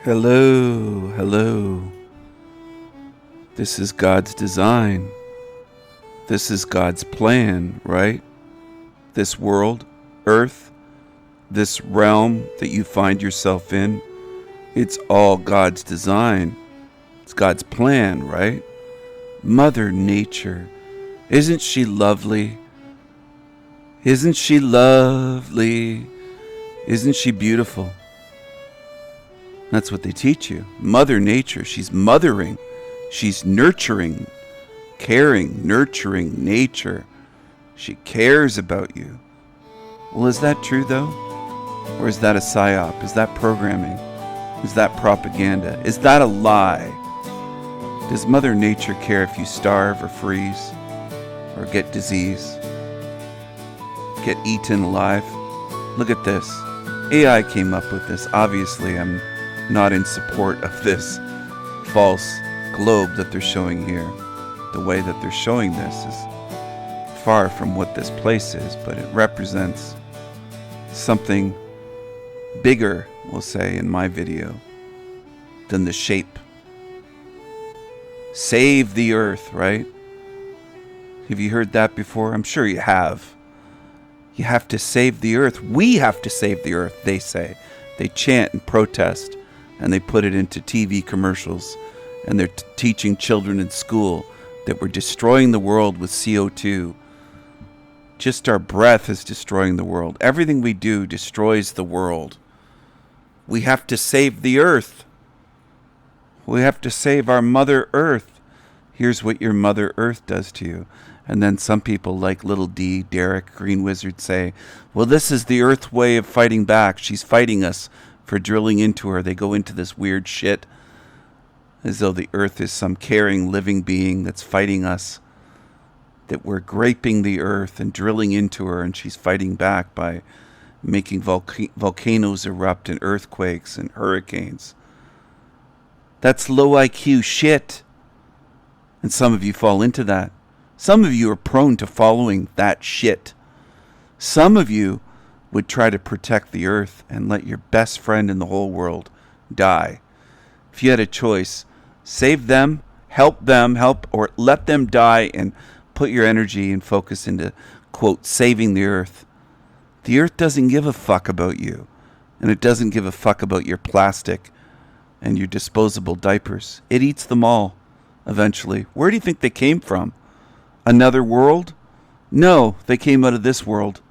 Hello, hello. This is God's design. This is God's plan, right? This world, earth, this realm that you find yourself in, it's all God's design. It's God's plan, right? Mother Nature, isn't she lovely? Isn't she lovely? Isn't she beautiful? That's what they teach you. Mother Nature, she's mothering. She's nurturing, caring, nurturing nature. She cares about you. Well, is that true though? Or is that a psyop? Is that programming? Is that propaganda? Is that a lie? Does Mother Nature care if you starve or freeze or get disease? Get eaten alive? Look at this. AI came up with this. Obviously, I'm not in support of this false globe that they're showing here. The way that they're showing this is far from what this place is, but it represents something bigger, we'll say in my video, than the shape. Save the earth, right? Have you heard that before? I'm sure you have. You have to save the earth. We have to save the earth, they say. They chant and protest, and they put it into TV commercials, and they're teaching children in school that we're destroying the world with CO2. Just our breath is destroying the world. Everything we do destroys the world. We have to save the earth. We have to save our Mother Earth. Here's what your Mother Earth does to you. And then some people like Little D, Derek, Green Wizard say, well, this is the Earth's way of fighting back. She's fighting us for drilling into her. They go into this weird shit as though the Earth is some caring living being that's fighting us, that we're graping the Earth and drilling into her, and she's fighting back by making volcanoes erupt and earthquakes and hurricanes. That's low IQ shit. And some of you fall into that. Some of you are prone to following that shit. Some of you would try to protect the earth and let your best friend in the whole world die. If you had a choice, save them, or let them die and put your energy and focus into, quote, saving the earth. The earth doesn't give a fuck about you, and it doesn't give a fuck about your plastic and your disposable diapers. It eats them all eventually. Where do you think they came from? Another world? No, they came out of this world.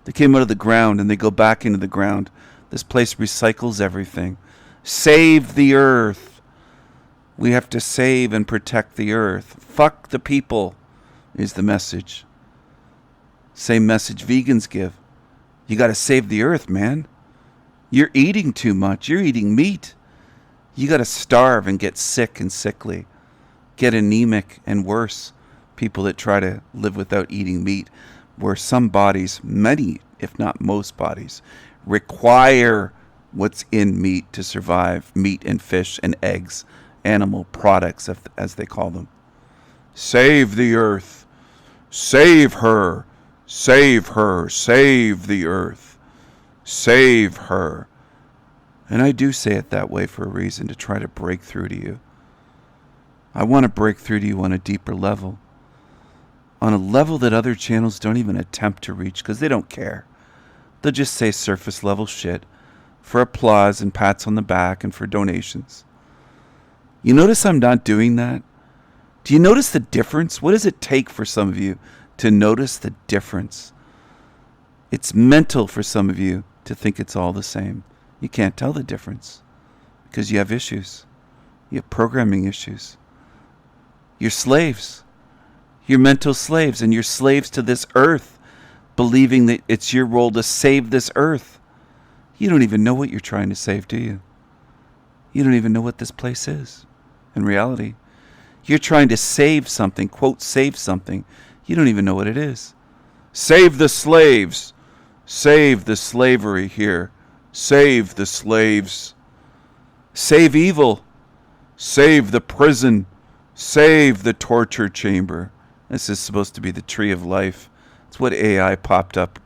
They came out of the ground and they go back into the ground. This place recycles everything. Save the earth. We have to save and protect the earth. Fuck the people is the message. Same message vegans give. You got to save the earth, man. You're eating too much. You're eating meat. You got to starve and get sick and sickly. Get anemic and worse. People that try to live without eating meat, where some bodies, many, if not most bodies, require what's in meat to survive, meat and fish and eggs, animal products, as they call them. Save the earth. Save her. Save her. Save the earth. Save her. And I do say it that way for a reason, to try to break through to you. I want to break through to you on a deeper level. On a level that other channels don't even attempt to reach because they don't care. They'll just say surface level shit for applause and pats on the back and for donations. You notice I'm not doing that? Do you notice the difference? What does it take for some of you to notice the difference? It's mental for some of you to think it's all the same. You can't tell the difference because you have issues. You have programming issues. You're slaves. You're mental slaves, and you're slaves to this earth, believing that it's your role to save this earth. You don't even know what you're trying to save, do you? You don't even know what this place is. In reality, you're trying to save something, quote, save something. You don't even know what it is. Save the slaves. Save the slavery here. Save the slaves. Save evil. Save the prison. Save the torture chamber. This is supposed to be the tree of life. It's what AI popped up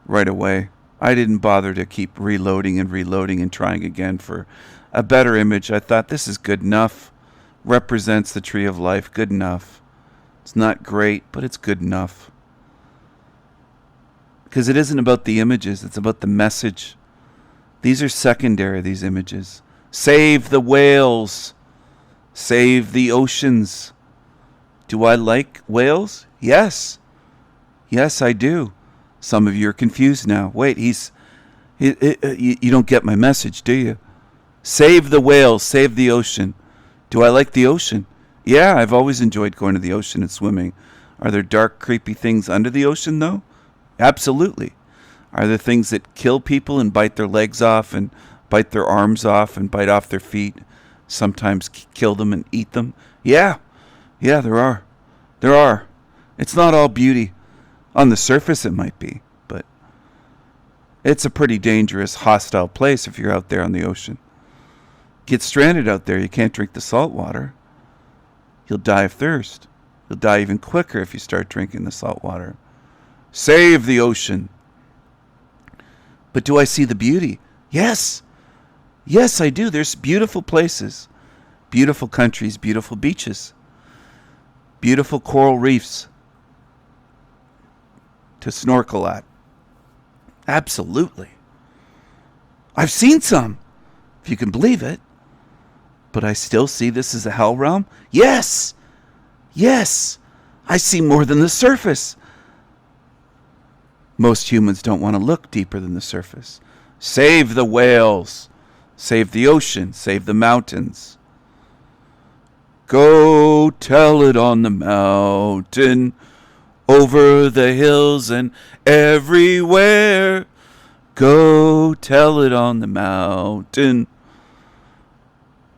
right away. I didn't bother to keep reloading and trying again for a better image. I thought this is good enough. Represents the tree of life. Good enough. It's not great, but it's good enough. Because it isn't about the images. It's about the message. These are secondary, these images. Save the whales. Save the oceans. Do I like whales? Yes. Yes, I do. Some of you are confused now. Wait, you don't get my message, do you? Save the whales. Save the ocean. Do I like the ocean? Yeah, I've always enjoyed going to the ocean and swimming. Are there dark, creepy things under the ocean, though? Absolutely. Are there things that kill people and bite their legs off and bite their arms off and bite off their feet? Sometimes kill them and eat them? Yeah. Yeah, there are. There are. It's not all beauty. On the surface it might be, but it's a pretty dangerous, hostile place if you're out there on the ocean. Get stranded out there, you can't drink the salt water. You'll die of thirst. You'll die even quicker if you start drinking the salt water. Save the ocean. But do I see the beauty? Yes. Yes, I do. There's beautiful places, beautiful countries, beautiful beaches, beautiful coral reefs to snorkel at. Absolutely. I've seen some, if you can believe it. But I still see this as a hell realm? Yes. Yes. I see more than the surface. Most humans don't want to look deeper than the surface. Save the whales. Save the ocean. Save the mountains. Go tell it on the mountain, over the hills and everywhere. Go tell it on the mountain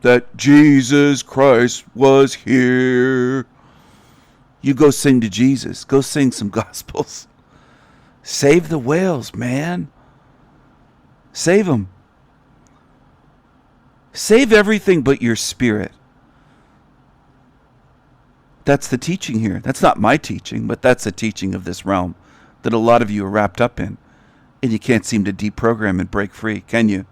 that Jesus Christ was here. You go sing to Jesus. Go sing some gospels. Save the whales, man. Save them. Save everything but your spirit. That's the teaching here. That's not my teaching, but that's the teaching of this realm that a lot of you are wrapped up in. And you can't seem to deprogram and break free, can you?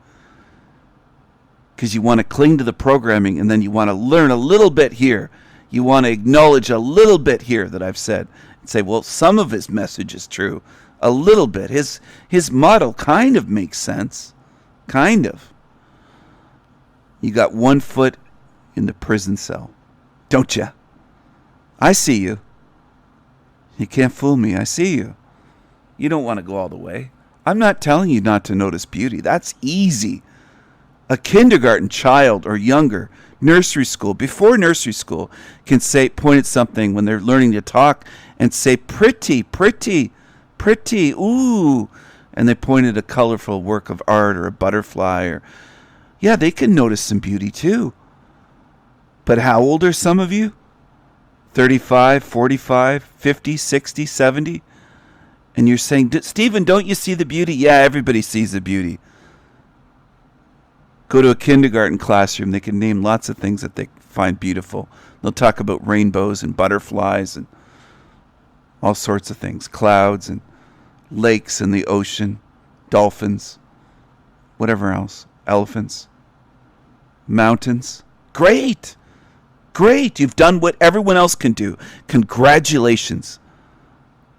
Because you want to cling to the programming and then you want to learn a little bit here. You want to acknowledge a little bit here that I've said. And say, well, some of his message is true. A little bit. His model kind of makes sense. Kind of. You got 1 foot in the prison cell. Don't you? I see you. You can't fool me. I see you. You don't want to go all the way. I'm not telling you not to notice beauty. That's easy. A kindergarten child or younger, nursery school, before nursery school, can point at something when they're learning to talk and say, pretty, pretty, pretty, ooh. And they point at a colorful work of art or a butterfly. Or yeah, they can notice some beauty too. But how old are some of you? 35, 45, 50, 60, 70? And you're saying, Stephen, don't you see the beauty? Yeah, everybody sees the beauty. Go to a kindergarten classroom. They can name lots of things that they find beautiful. They'll talk about rainbows and butterflies and all sorts of things. Clouds and lakes and the ocean, dolphins, whatever else, elephants, mountains. Great. Great. You've done what everyone else can do. Congratulations.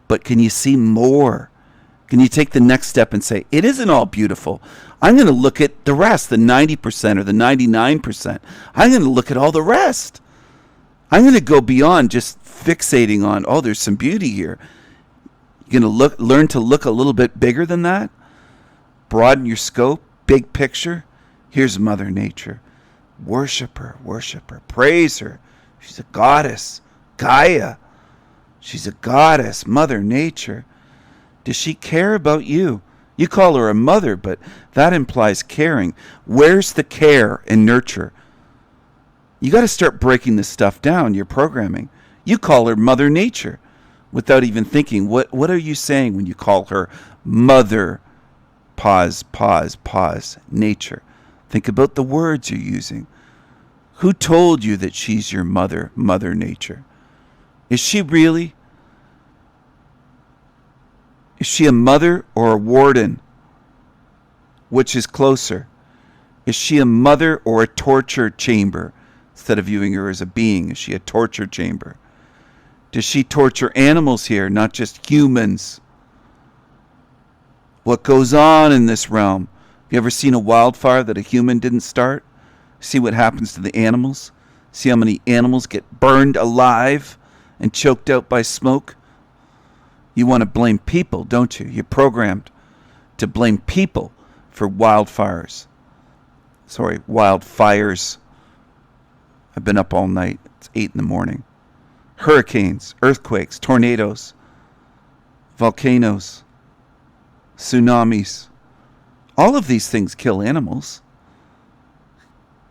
But can you see more? Can you take the next step and say, it isn't all beautiful. I'm going to look at the rest, the 90% or the 99%. I'm going to look at all the rest. I'm going to go beyond just fixating on, oh, there's some beauty here. You're going to learn to look a little bit bigger than that. Broaden your scope, big picture. Here's Mother Nature. Worship her, praise her. She's a goddess, Gaia. She's a goddess, Mother Nature. Does she care about you? You call her a mother, but that implies caring. Where's the care and nurture? You got to start breaking this stuff down, your programming. You call her Mother Nature without even thinking, what are you saying when you call her Mother, pause, nature? Think about the words you're using. Who told you that she's your mother, Mother Nature? Is she really? Is she a mother or a warden? Which is closer? Is she a mother or a torture chamber? Instead of viewing her as a being, is she a torture chamber? Does she torture animals here, not just humans? What goes on in this realm? Have you ever seen a wildfire that a human didn't start? See what happens to the animals? See how many animals get burned alive and choked out by smoke? You want to blame people, don't you? You're programmed to blame people for wildfires. Wildfires. I've been up all night. It's 8 in the morning. Hurricanes, earthquakes, tornadoes, volcanoes, tsunamis. All of these things kill animals.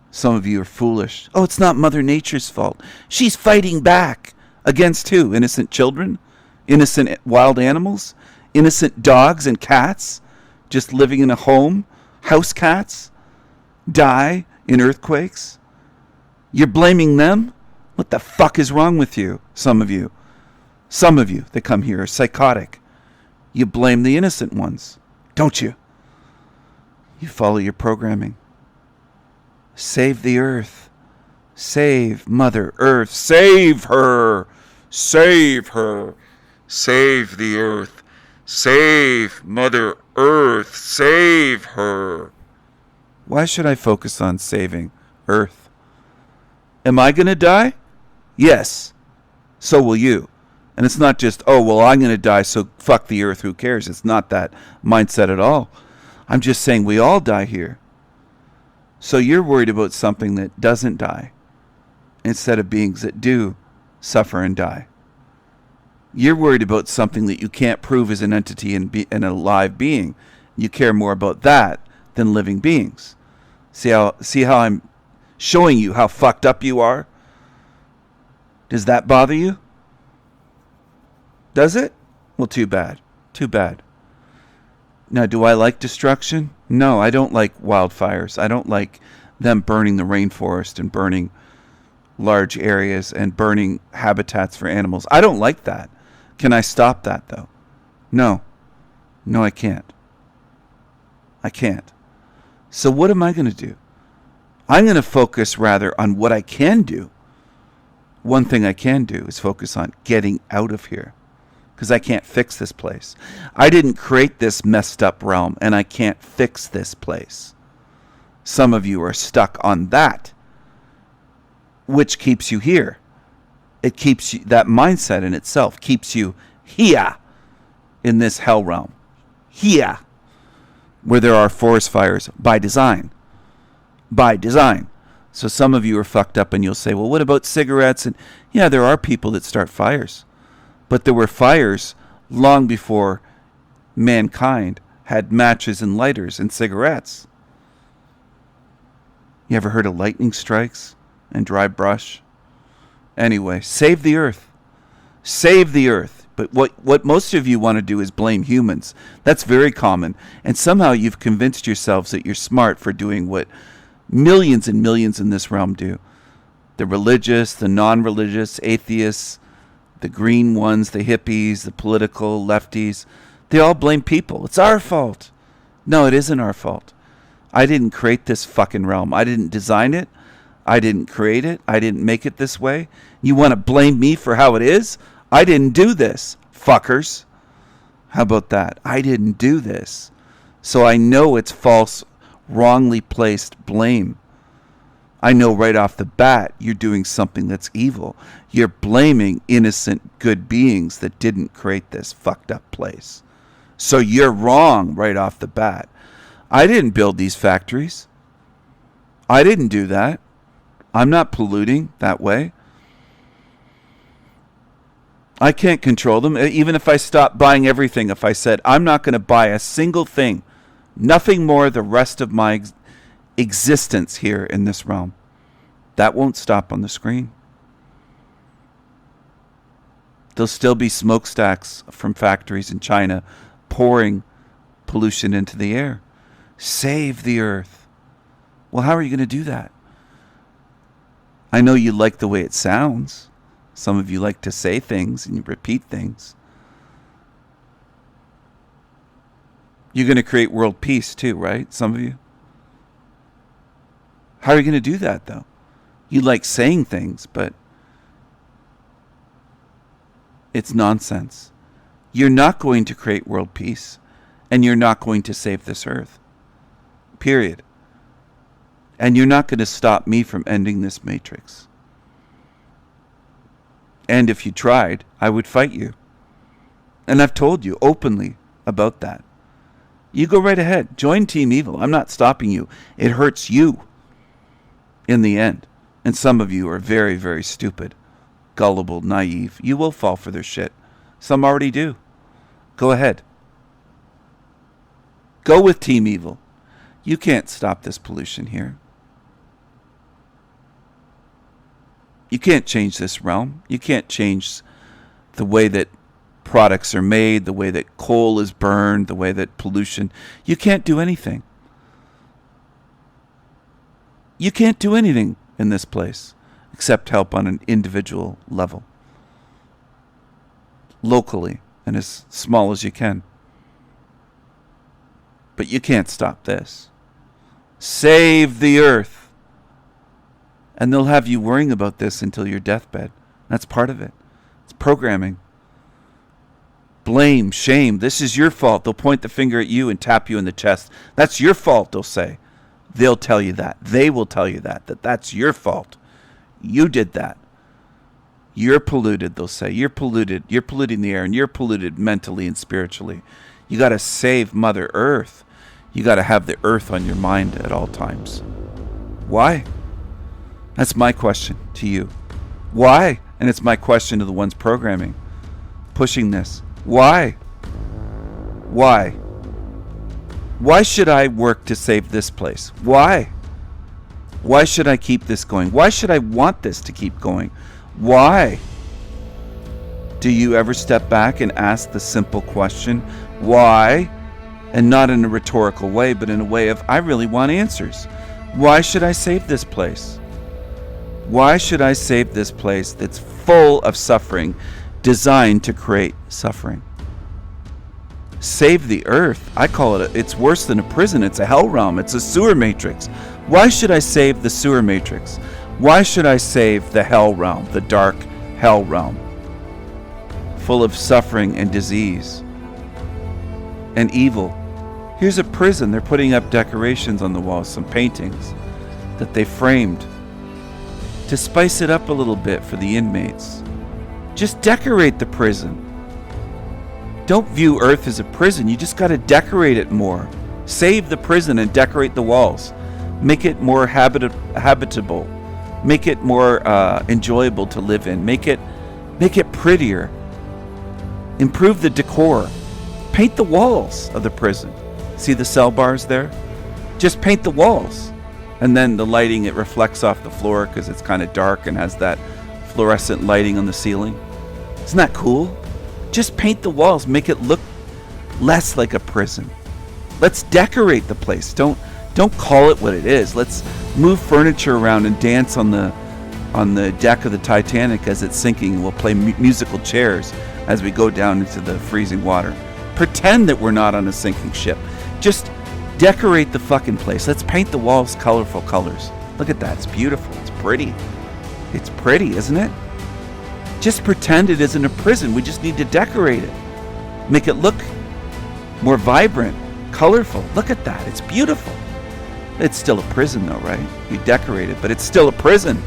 Some of you are foolish. Oh, it's not Mother Nature's fault. She's fighting back. Against who? Innocent children? Innocent wild animals? Innocent dogs and cats? Just living in a home? House cats? Die in earthquakes? You're blaming them? What the fuck is wrong with you? Some of you that come here are psychotic. You blame the innocent ones, don't you? You follow your programming. Save the earth. Save Mother Earth. Save her. Save her. Save the earth. Save Mother Earth. Save her. Why should I focus on saving Earth? Am I going to die? Yes. So will you. And it's not just, oh, well, I'm going to die, so fuck the earth, who cares? It's not that mindset at all. I'm just saying we all die here. So you're worried about something that doesn't die instead of beings that do suffer and die. You're worried about something that you can't prove as an entity and a live being. You care more about that than living beings. See how I'm showing you how fucked up you are? Does that bother you? Does it? Well, too bad. Too bad. Now, do I like destruction? No, I don't like wildfires. I don't like them burning the rainforest and burning large areas and burning habitats for animals. I don't like that. Can I stop that, though? No. No, I can't. I can't. So what am I going to do? I'm going to focus rather on what I can do. One thing I can do is focus on getting out of here. Because I can't fix this place. I didn't create this messed up realm, and I can't fix this place. Some of you are stuck on that, which keeps you here. It keeps you, that mindset in itself keeps you here in this hell realm. Here, where there are forest fires by design. By design. So some of you are fucked up and you'll say, well, what about cigarettes? And yeah, there are people that start fires. But there were fires long before mankind had matches and lighters and cigarettes. You ever heard of lightning strikes and dry brush? Anyway, save the earth. Save the earth. But what most of you want to do is blame humans. That's very common. And somehow you've convinced yourselves that you're smart for doing what millions and millions in this realm do. The religious, the non-religious, atheists, the green ones, the hippies, the political lefties, they all blame people. It's our fault. No, it isn't our fault. I didn't create this fucking realm. I didn't design it. I didn't create it. I didn't make it this way. You want to blame me for how it is? I didn't do this, fuckers. How about that? I didn't do this. So I know it's false, wrongly placed blame. I know right off the bat you're doing something that's evil. You're blaming innocent good beings that didn't create this fucked up place. So you're wrong right off the bat. I didn't build these factories. I didn't do that. I'm not polluting that way. I can't control them. Even if I stopped buying everything, if I said, I'm not going to buy a single thing, nothing more the rest of my existence here in this realm, that won't stop on the screen. There'll still be smokestacks from factories in China pouring pollution into the air. Save the earth. Well, how are you going to do that? I know you like the way it sounds. Some of you like to say things and you repeat things. You're going to create world peace too, right? Some of you. How are you going to do that, though? You like saying things, but it's nonsense. You're not going to create world peace, and you're not going to save this earth. Period. And you're not going to stop me from ending this matrix. And if you tried, I would fight you. And I've told you openly about that. You go right ahead. Join Team Evil. I'm not stopping you. It hurts you in the end. And some of you are very, very stupid, gullible, naive. You will fall for their shit. Some already do. Go ahead. Go with Team Evil. You can't stop this pollution here. You can't change this realm. You can't change the way that products are made, the way that coal is burned, the way that pollution. You can't do anything. You can't do anything in this place except help on an individual level, locally, and as small as you can. But you can't stop this. Save the earth. And they'll have you worrying about this until your deathbed. That's part of it. It's programming. Blame, shame. This is your fault. They'll point the finger at you and tap you in the chest. That's your fault, they'll say. They'll tell you that. They will tell you that that's your fault. You did that. You're polluted, they'll say. You're polluted. You're polluting the air, and you're polluted mentally and spiritually. You got to save Mother Earth. You got to have the earth on your mind at all times. Why? That's my question to you. Why? And it's my question to the ones programming, pushing this. Why? Why? Why should I work to save this place? Why? Why should I keep this going? Why should I want this to keep going? Why? Do you ever step back and ask the simple question, why? And not in a rhetorical way, but in a way of, I really want answers. Why should I save this place? Why should I save this place that's full of suffering, designed to create suffering? Save the earth. I call it, it's worse than a prison. It's a hell realm. It's a sewer matrix. Why should I save the sewer matrix? Why should I save the hell realm, the dark hell realm, full of suffering and disease and evil? Here's a prison. They're putting up decorations on the walls, some paintings that they framed to spice it up a little bit for the inmates. Just decorate the prison. Don't view Earth as a prison. You just got to decorate it more. Save the prison and decorate the walls. Make it more habitable. Make it more enjoyable to live in. Make it prettier. Improve the decor. Paint the walls of the prison. See the cell bars there? Just paint the walls. And then the lighting, it reflects off the floor because it's kind of dark and has that fluorescent lighting on the ceiling. Isn't that cool? Just paint the walls. Make it look less like a prison. Let's decorate the place. Don't call it what it is. Let's move furniture around and dance on the deck of the Titanic as it's sinking. We'll play musical chairs as we go down into the freezing water. Pretend that we're not on a sinking ship. Just decorate the fucking place. Let's paint the walls colorful colors. Look at that. It's beautiful. It's pretty. It's pretty, isn't it? Just pretend it isn't a prison. We just need to decorate it. Make it look more vibrant, colorful. Look at that. It's beautiful. It's still a prison though, right? You decorate it, but it's still a prison.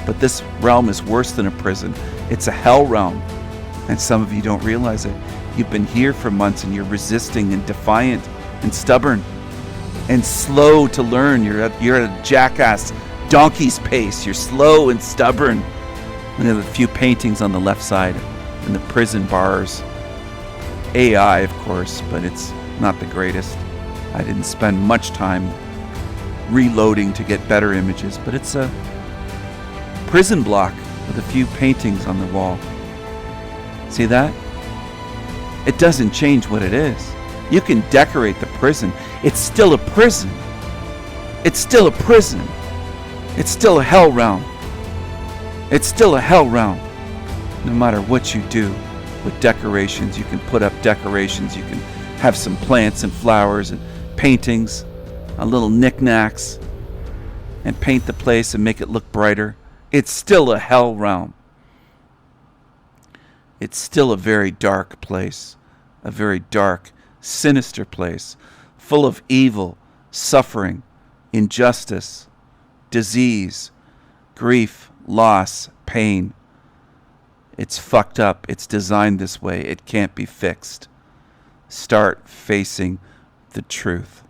But this realm is worse than a prison. It's a hell realm. And some of you don't realize it. You've been here for months and you're resisting and defiant and stubborn and slow to learn. You're at a jackass donkey's pace. You're slow and stubborn. And there's a few paintings on the left side in the prison bars. AI, of course, but it's not the greatest. I didn't spend much time reloading to get better images, but it's a prison block with a few paintings on the wall. See that? It doesn't change what it is. You can decorate the prison. It's still a prison. It's still a prison. It's still a hell realm. It's still a hell realm. No matter what you do with decorations, you can put up decorations, you can have some plants and flowers and paintings, a little knickknacks, and paint the place and make it look brighter. It's still a hell realm. It's still a very dark place, a very dark, sinister place, full of evil, suffering, injustice, disease, grief, loss, pain. It's fucked up. It's designed this way. It can't be fixed. Start facing the truth.